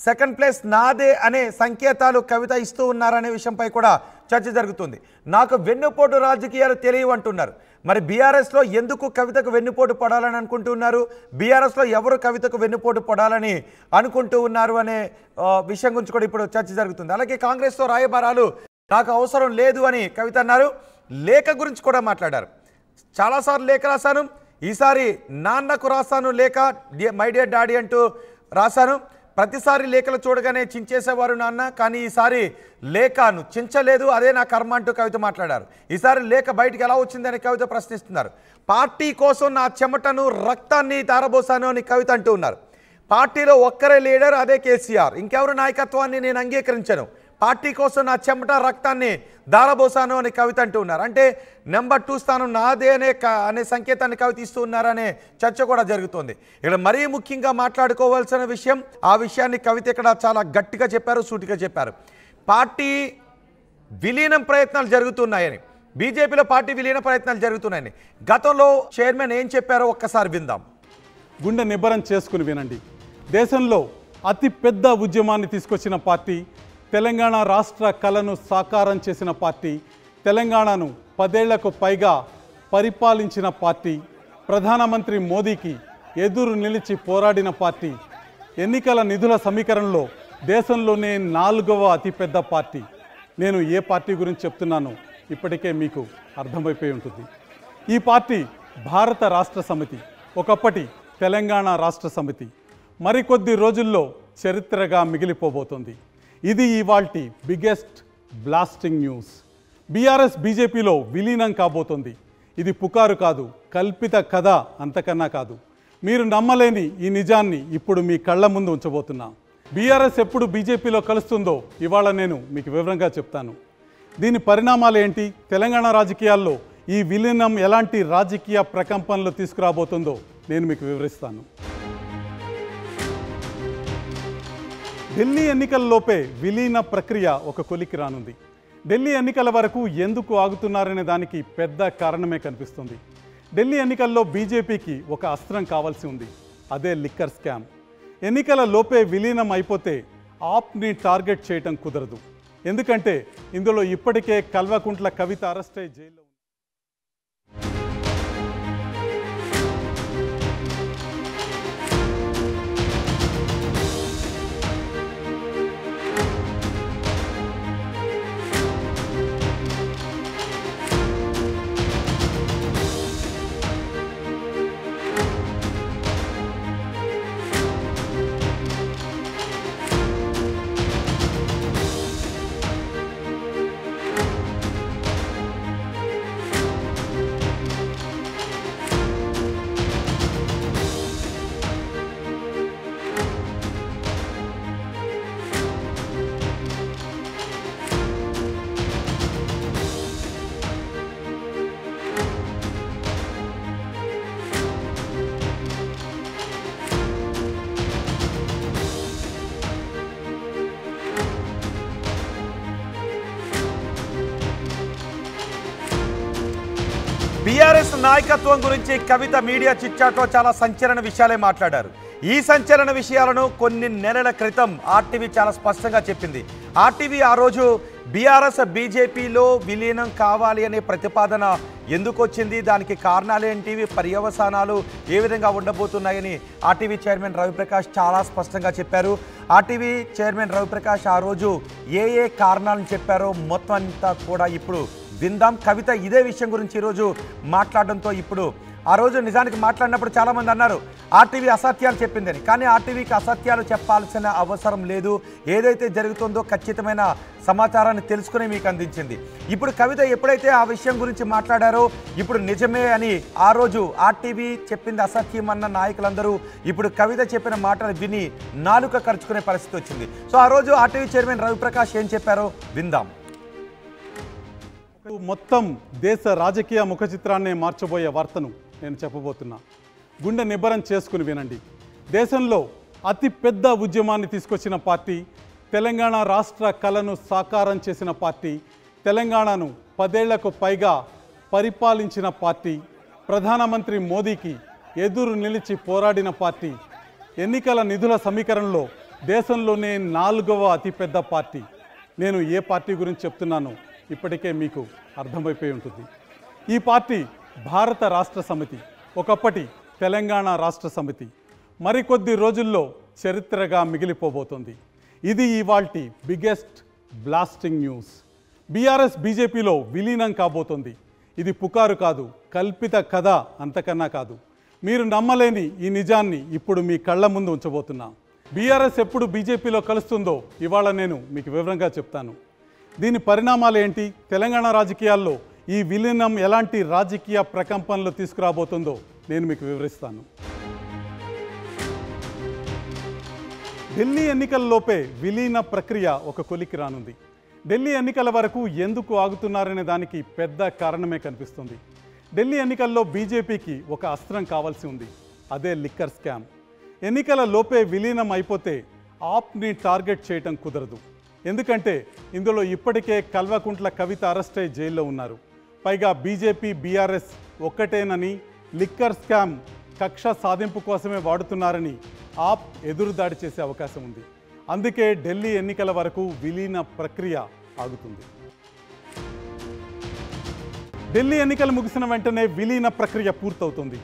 Second place నాదే అనే సంకేతాలు కవిత ఇస్తూ ఉన్నారనే విషయంపై కూడా చర్చ జరుగుతుంది. నాకు వెన్నుపోటు రాజకీయాలు తెలియవంటున్నారు. మరి బీఆర్ఎస్లో ఎందుకు కవితకు వెన్నుపోటు పడాలని అనుకుంటున్నారు, బీఆర్ఎస్లో ఎవరు కవితకు వెన్నుపోటు పడాలని అనుకుంటూ ఉన్నారు అనే విషయం గురించి కూడా ఇప్పుడు చర్చ జరుగుతుంది. అలాగే కాంగ్రెస్తో రాయబారాలు నాకు అవసరం లేదు అని కవిత అన్నారు. లేఖ గురించి కూడా మాట్లాడారు. చాలాసార్లు లేఖ రాశాను, ఈసారి నాన్నకు రాశాను లేఖ, మై డియర్ డాడీ అంటూ రాశాను. ప్రతిసారి లేఖలు చూడగానే చించేసేవారు నాన్న, కానీ ఈసారి లేఖను చించలేదు, అదే నా కర్మ అంటూ కవిత మాట్లాడారు. ఈసారి లేఖ బయటికి ఎలా వచ్చిందని కవిత ప్రశ్నిస్తున్నారు. పార్టీ కోసం నా చెమటను రక్తాన్ని తారబోసాను అని కవిత అంటూ ఉన్నారు. పార్టీలో ఒక్కరే లీడర్, అదే కేసీఆర్, ఇంకెవరు నాయకత్వాన్ని నేను అంగీకరించను, పార్టీ కోసం నా చెమట రక్తాన్ని దారబోసాను అని కవిత అంటూ ఉన్నారు. అంటే నెంబర్ 2 స్థానం నాదే అనే సంకేతాన్ని కవిత ఇస్తూ ఉన్నారనే చర్చ కూడా జరుగుతుంది. ఇక్కడ మరీ ముఖ్యంగా మాట్లాడుకోవాల్సిన విషయం, ఆ విషయాన్ని కవిత ఇక్కడ చాలా గట్టిగా చెప్పారు, సూటిగా చెప్పారు. పార్టీ విలీనం ప్రయత్నాలు జరుగుతున్నాయని, బీజేపీలో పార్టీ విలీన ప్రయత్నాలు జరుగుతున్నాయని గతంలో చైర్మన్ ఏం చెప్పారో ఒక్కసారి విందాం. గుండె నిబ్బరం చేసుకుని వినండి. దేశంలో అతి పెద్ద ఉద్యమాన్ని తీసుకొచ్చిన పార్టీ, తెలంగాణ రాష్ట్ర కళను సాకారం చేసిన పార్టీ, తెలంగాణను 10 ఏళ్లకు పైగా పరిపాలించిన పార్టీ, ప్రధానమంత్రి మోదీకి ఎదురు నిలిచి పోరాడిన పార్టీ, ఎన్నికల నిధుల సమీకరణలో దేశంలోనే 4వ అతిపెద్ద పార్టీ. నేను ఏ పార్టీ గురించి చెప్తున్నానో ఇప్పటికే మీకు అర్థమైపోయి ఉంటుంది. ఈ పార్టీ భారత రాష్ట్ర సమితి, ఒకప్పటి తెలంగాణ రాష్ట్ర సమితి మరికొద్ది రోజుల్లో చరిత్రగా మిగిలిపోబోతోంది. ఇది ఇవాల్టి బిగ్గెస్ట్ బ్లాస్టింగ్ న్యూస్. బీఆర్ఎస్ బీజేపీలో విలీనం కాబోతోంది. ఇది పుకారు కాదు, కల్పిత కథ అంతకన్నా కాదు. మీరు నమ్మలేని ఈ నిజాన్ని ఇప్పుడు మీ కళ్ళ ముందు ఉంచబోతున్నా. బీఆర్ఎస్ ఎప్పుడు బీజేపీలో కలుస్తుందో ఇవాళ నేను మీకు వివరంగా చెప్తాను. దీని పరిణామాలు ఏంటి, తెలంగాణ రాజకీయాల్లో ఈ విలీనం ఎలాంటి రాజకీయ ప్రకంపనలు తీసుకురాబోతుందో నేను మీకు వివరిస్తాను. ఢిల్లీ ఎన్నికల్లోపే విలీన ప్రక్రియ ఒక కొలికి రానుంది. ఢిల్లీ ఎన్నికల వరకు ఎందుకు ఆగుతున్నారనే దానికి పెద్ద కారణమే కనిపిస్తుంది. ఢిల్లీ ఎన్నికల్లో బీజేపీకి ఒక అస్త్రం కావాల్సి ఉంది, అదే లిక్కర్ స్కామ్. ఎన్నికల లోపే విలీనం అయిపోతే ఆప్ని టార్గెట్ చేయటం కుదరదు. ఎందుకంటే ఇందులో ఇప్పటికే కల్వకుంట్ల కవిత అరెస్ట్ అయి జైల్లో. బీఆర్ఎస్ నాయకత్వం గురించి కవిత మీడియా చిట్చాట్లో చాలా సంచలన విషయాలే మాట్లాడారు. ఈ సంచలన విషయాలను కొన్ని నెలల క్రితం ఆర్టీవీ చాలా స్పష్టంగా చెప్పింది. ఆర్టీవీ ఆ రోజు బీఆర్ఎస్ బీజేపీలో విలీనం కావాలి అనే ప్రతిపాదన ఎందుకు వచ్చింది, దానికి కారణాలేంటి, పర్యవసానాలు ఏ విధంగా ఉండబోతున్నాయని ఆర్టీవీ చైర్మన్ రవిప్రకాష్ చాలా స్పష్టంగా చెప్పారు. ఆర్టీవీ చైర్మన్ రవిప్రకాష్ ఆ రోజు ఏ కారణాలను చెప్పారో మొత్తం అంతా కూడా ఇప్పుడు విందాం. కవిత ఇదే విషయం గురించి ఈరోజు మాట్లాడడంతో ఇప్పుడు ఆ రోజు నిజానికి మాట్లాడినప్పుడు చాలామంది అన్నారు ఆర్టీవీ అసత్యాలు చెప్పిందని, కానీ ఆర్టీవీకి అసత్యాలు చెప్పాల్సిన అవసరం లేదు, ఏదైతే జరుగుతుందో ఖచ్చితమైన సమాచారాన్ని తెలుసుకుని మీకు అందించింది. ఇప్పుడు కవిత ఎప్పుడైతే ఆ విషయం గురించి మాట్లాడారో ఇప్పుడు నిజమే అని ఆ రోజు ఆర్టీవీ చెప్పింది అసత్యం అన్న నాయకులందరూ ఇప్పుడు కవిత చెప్పిన మాటలు విని నాలుక ఖర్చుకునే పరిస్థితి వచ్చింది. సో ఆ రోజు ఆర్టీవీ చైర్మన్ రవిప్రకాష్ ఏం చెప్పారో విందాం. మొత్తం దేశ రాజకీయ ముఖ చిత్రాన్ని మార్చబోయే వార్తను నేను చెప్పబోతున్నా. గుండె నిబ్బరం చేసుకుని వినండి. దేశంలో అతి పెద్ద ఉద్యమాన్ని తీసుకొచ్చిన పార్టీ, తెలంగాణ రాష్ట్ర కళను సాకారం చేసిన పార్టీ, తెలంగాణను 10 ఏళ్లకు పైగా పరిపాలించిన పార్టీ, ప్రధానమంత్రి మోదీకి ఎదురు నిలిచి పోరాడిన పార్టీ, ఎన్నికల నిధుల సమీకరణలో దేశంలోనే 4వ అతిపెద్ద పార్టీ. నేను ఏ పార్టీ గురించి చెప్తున్నానో ఇప్పటికే మీకు అర్థమైపోయి ఉంటుంది. ఈ పార్టీ భారత రాష్ట్ర సమితి, ఒకప్పటి తెలంగాణ రాష్ట్ర సమితి మరికొద్ది రోజుల్లో చరిత్రగా మిగిలిపోబోతోంది. ఇది ఇవాల్టి బిగ్గెస్ట్ బ్లాస్టింగ్ న్యూస్. బీఆర్ఎస్ బీజేపీలో విలీనం కాబోతోంది. ఇది పుకారు కాదు, కల్పిత కథ అంతకన్నా కాదు. మీరు నమ్మలేని ఈ నిజాన్ని ఇప్పుడు మీ కళ్ళ ముందు ఉంచబోతున్నా. బీఆర్ఎస్ ఎప్పుడు బీజేపీలో కలుస్తుందో ఇవాళ నేను మీకు వివరంగా చెప్తాను. దీని పరిణామాలు ఏంటి, తెలంగాణ రాజకీయాల్లో ఈ విలీనం ఎలాంటి రాజకీయ ప్రకంపనలు తీసుకురాబోతుందో నేను మీకు వివరిస్తాను. ఢిల్లీ ఎన్నికల్లోపే విలీన ప్రక్రియ ఒక కొలికి రానుంది. ఢిల్లీ ఎన్నికల వరకు ఎందుకు ఆగుతున్నారనే దానికి పెద్ద కారణమే కనిపిస్తుంది. ఢిల్లీ ఎన్నికల్లో బీజేపీకి ఒక అస్త్రం కావాల్సి ఉంది, అదే లిక్కర్ స్కామ్. ఎన్నికల లోపే విలీనం అయిపోతే ఆప్ని టార్గెట్ చేయటం కుదరదు. ఎందుకంటే ఇందులో ఇప్పటికే కల్వకుంట్ల కవిత అరెస్ట్ అయి జైల్లో ఉన్నారు. పైగా బీజేపీ బీఆర్ఎస్ ఒక్కటేనని, లిక్కర్ స్కామ్ కక్ష సాధింపు కోసమే వాడుతున్నారని ఆప్ ఎదురుదాడి చేసే అవకాశం ఉంది. అందుకే ఢిల్లీ ఎన్నికల వరకు విలీన ప్రక్రియ ఆగుతుంది. ఢిల్లీ ఎన్నికలు ముగిసిన వెంటనే విలీన ప్రక్రియ పూర్తవుతుంది.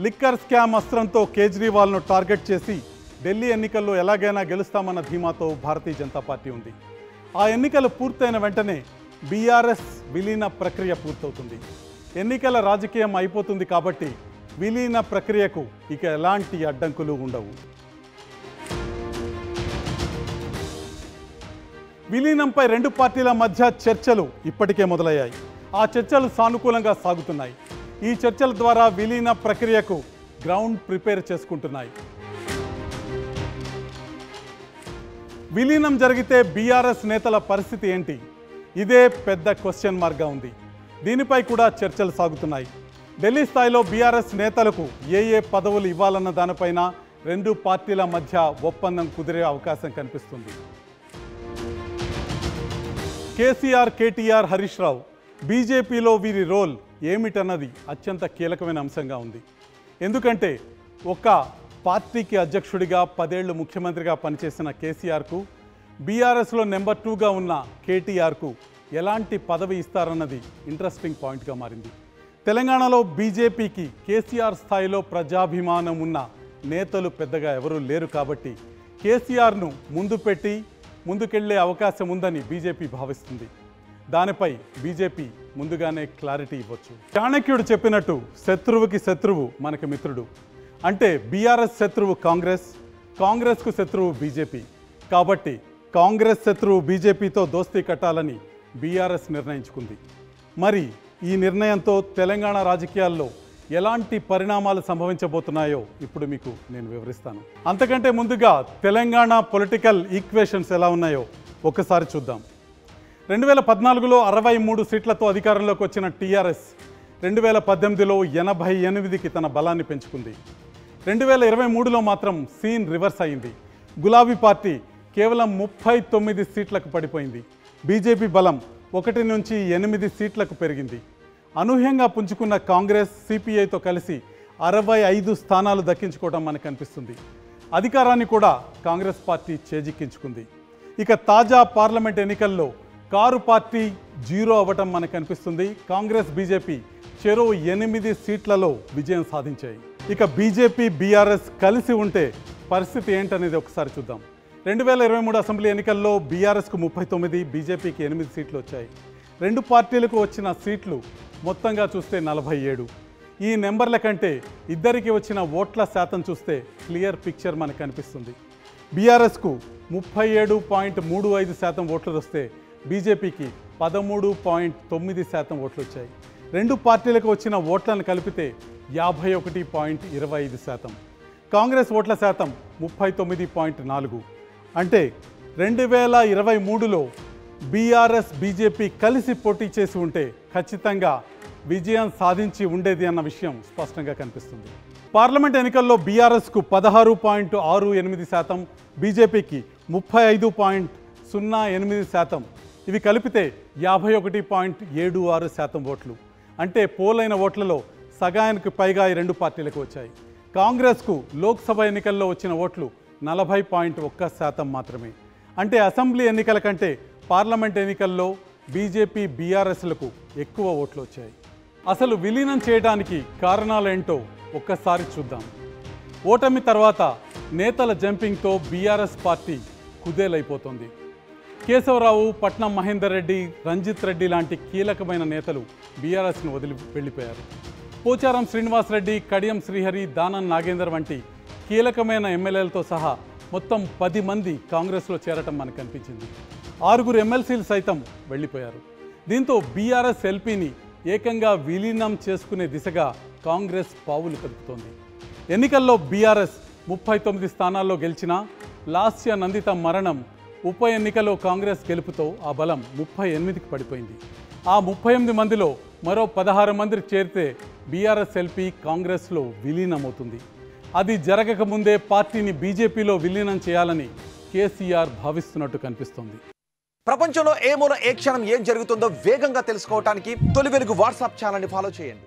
లిక్కర్ స్కామ్ అస్త్రంతో కేజ్రీవాల్ను టార్గెట్ చేసి ఢిల్లీ ఎన్నికల్లో ఎలాగైనా గెలుస్తామన్న ధీమాతో భారతీయ జనతా పార్టీ ఉంది. ఆ ఎన్నికలు పూర్తయిన వెంటనే బీఆర్ఎస్ విలీన ప్రక్రియ పూర్తవుతుంది. ఎన్నికల రాజకీయం అయిపోతుంది కాబట్టి విలీన ప్రక్రియకు ఇక ఎలాంటి అడ్డంకులు ఉండవు. విలీనంపై రెండు పార్టీల మధ్య చర్చలు ఇప్పటికే మొదలయ్యాయి. ఆ చర్చలు సానుకూలంగా సాగుతున్నాయి. ఈ చర్చల ద్వారా విలీన ప్రక్రియకు గ్రౌండ్ ప్రిపేర్ చేసుకుంటున్నాయి. విలీనం జరిగితే బీఆర్ఎస్ నేతల పరిస్థితి ఏంటి? ఇదే పెద్ద క్వశ్చన్ మార్క్గా ఉంది. దీనిపై కూడా చర్చలు సాగుతున్నాయి. ఢిల్లీ స్థాయిలో బీఆర్ఎస్ నేతలకు ఏ పదవులు ఇవ్వాలన్న దానిపైన రెండు పార్టీల మధ్య ఒప్పందం కుదిరే అవకాశం కనిపిస్తుంది. కేసీఆర్, కేటీఆర్, హరీష్ రావు బీజేపీలో వీరి రోల్ ఏమిటన్నది అత్యంత కీలకమైన అంశంగా ఉంది. ఎందుకంటే ఒక పార్టీకి అధ్యక్షుడిగా 10 ఏళ్లు ముఖ్యమంత్రిగా పనిచేసిన కేసీఆర్కు, బీఆర్ఎస్లో నెంబర్ 2గా ఉన్న కేటీఆర్కు ఎలాంటి పదవి ఇస్తారన్నది ఇంట్రెస్టింగ్ పాయింట్గా మారింది. తెలంగాణలో బీజేపీకి కేసీఆర్ స్థాయిలో ప్రజాభిమానం ఉన్న నేతలు పెద్దగా ఎవరూ లేరు కాబట్టి కేసీఆర్ను ముందు పెట్టి ముందుకెళ్లే అవకాశం ఉందని బీజేపీ భావిస్తుంది. దానిపై బీజేపీ ముందుగానే క్లారిటీ ఇవ్వచ్చు. చాణక్యుడు చెప్పినట్టు శత్రువుకి శత్రువు మనకి మిత్రుడు. అంటే బీఆర్ఎస్ శత్రువు కాంగ్రెస్, కాంగ్రెస్కు శత్రువు బీజేపీ. కాబట్టి కాంగ్రెస్ శత్రువు బీజేపీతో దోస్తీ కట్టాలని బీఆర్ఎస్ నిర్ణయించుకుంది. మరి ఈ నిర్ణయంతో తెలంగాణ రాజకీయాల్లో ఎలాంటి పరిణామాలు సంభవించబోతున్నాయో ఇప్పుడు మీకు నేను వివరిస్తాను. అంతకంటే ముందుగా తెలంగాణ పొలిటికల్ ఈక్వేషన్స్ ఎలా ఉన్నాయో ఒకసారి చూద్దాం. 2014లో 63 సీట్లతో అధికారంలోకి వచ్చిన టీఆర్ఎస్ 2018లో 88కి తన బలాన్ని పెంచుకుంది. 2023లో మాత్రం సీన్ రివర్స్ అయింది. గులాబీ పార్టీ కేవలం 39 సీట్లకు పడిపోయింది. బీజేపీ బలం 1 నుంచి 8 సీట్లకు పెరిగింది. అనూహ్యంగా పుంజుకున్న కాంగ్రెస్, సిపిఐతో కలిసి 65 స్థానాలు దక్కించుకోవడం మనకు కనిపిస్తుంది. అధికారాన్ని కూడా కాంగ్రెస్ పార్టీ చేజిక్కించుకుంది. ఇక తాజా పార్లమెంట్ ఎన్నికల్లో కారు పార్టీ 0 అవ్వటం మనకు కనిపిస్తుంది. కాంగ్రెస్, బీజేపీ చెరో 8 సీట్లలో విజయం సాధించాయి. ఇక బీజేపీ, బీఆర్ఎస్ కలిసి ఉంటే పరిస్థితి ఏంటనేది ఒకసారి చూద్దాం. 2023 అసెంబ్లీ ఎన్నికల్లో బీఆర్ఎస్కు 39, బీజేపీకి 8 సీట్లు వచ్చాయి. రెండు పార్టీలకు వచ్చిన సీట్లు మొత్తంగా చూస్తే 47. ఈ నెంబర్ల కంటే ఇద్దరికి వచ్చిన ఓట్ల శాతం చూస్తే క్లియర్ పిక్చర్ మనకు కనిపిస్తుంది. బీఆర్ఎస్కు 37.35% ఓట్లు వస్తే బీజేపీకి 13.9% ఓట్లు వచ్చాయి. రెండు పార్టీలకు వచ్చిన ఓట్లను కలిపితే 51.25%. కాంగ్రెస్ ఓట్ల శాతం 39.4. అంటే 2023లో బీఆర్ఎస్, బీజేపీ కలిసి పోటీ చేసి ఉంటే ఖచ్చితంగా విజయం సాధించి ఉండేది అన్న విషయం స్పష్టంగా కనిపిస్తుంది. పార్లమెంట్ ఎన్నికల్లో బీఆర్ఎస్కు 16.68%, బీజేపీకి 35.08%. ఇవి కలిపితే 51.76% ఓట్లు. అంటే పోలైన ఓట్లలో సగానికి పైగా ఈ రెండు పార్టీలకు వచ్చాయి. కాంగ్రెస్కు లోక్సభ ఎన్నికల్లో వచ్చిన ఓట్లు 40.1% మాత్రమే. అంటే అసెంబ్లీ ఎన్నికల కంటే పార్లమెంట్ ఎన్నికల్లో బీజేపీ బీఆర్ఎస్లకు ఎక్కువ ఓట్లు వచ్చాయి. అసలు విలీనం చేయడానికి కారణాలేంటో ఒక్కసారి చూద్దాం. ఓటమి తర్వాత నేతల జంపింగ్తో బీఆర్ఎస్ పార్టీ కుదేలైపోతుంది. కేశవరావు, పట్నం మహేందర్ రెడ్డి, రంజిత్ రెడ్డి లాంటి కీలకమైన నేతలు బీఆర్ఎస్ను వదిలి వెళ్ళిపోయారు. పోచారం శ్రీనివాసరెడ్డి, కడియం శ్రీహరి, దానం నాగేందర్ వంటి కీలకమైన ఎమ్మెల్యేలతో సహా మొత్తం 10 మంది కాంగ్రెస్లో చేరటం మనకు కనిపించింది. 6 ఎమ్మెల్సీలు సైతం వెళ్ళిపోయారు. దీంతో బీఆర్ఎస్ ఎల్పీని ఏకంగా విలీనం చేసుకునే దిశగా కాంగ్రెస్ పావులు కదుపుతోంది. ఎన్నికల్లో బీఆర్ఎస్ 39 స్థానాల్లో గెలిచినా లాస్య నందిత మరణం, ఉప ఎన్నికలో కాంగ్రెస్ గెలుపుతో ఆ బలం 38కి పడిపోయింది. ఆ 38 మందిలో మరో 16 మంది చేరితే బీఆర్ఎస్ ఎల్పీ కాంగ్రెస్లో విలీనమవుతుంది. అది జరగకముందే పార్టీని బీజేపీలో విలీనం చేయాలని కేసీఆర్ భావిస్తున్నట్టు కనిపిస్తోంది. ప్రపంచంలో ఏ మూల ఏ క్షణం ఏం జరుగుతుందో వేగంగా తెలుసుకోవడానికి తొలి వెలుగు వాట్సాప్ ఛానల్ని ఫాలో చేయండి.